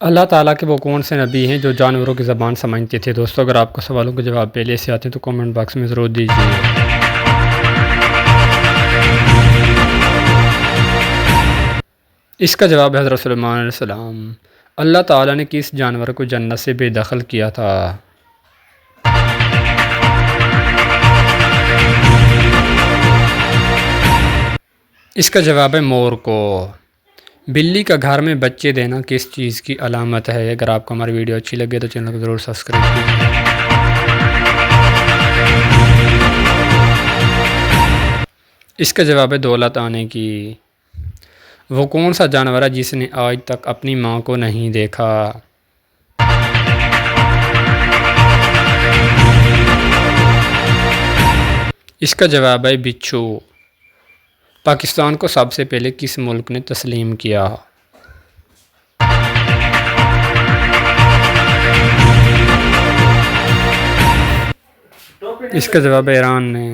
अल्लाह ताला के वो कौन से नबी हैं जो जानवरों की ज़बान समझते थे। दोस्तों अगर आपको सवालों के जवाब पहले से आते हैं तो कमेंट बॉक्स में ज़रूर दीजिए। इसका जवाब है हज़रत सुलेमान अलैहिस्सलाम। अल्लाह ताला ने किस जानवर को जन्नत से बेदखल किया था। इसका जवाब है मोर को। बिल्ली का घर में बच्चे देना किस चीज़ की अलामत है। अगर आपको हमारी वीडियो अच्छी लगे तो चैनल को ज़रूर सब्सक्राइब कीजिए। इसका जवाब है दौलत आने की। वो कौन सा जानवर है जिसने आज तक अपनी माँ को नहीं देखा। इसका जवाब है बिच्छू। पाकिस्तान को सबसे पहले किस मुल्क ने तस्लीम किया। इसका जवाब है ईरान ने।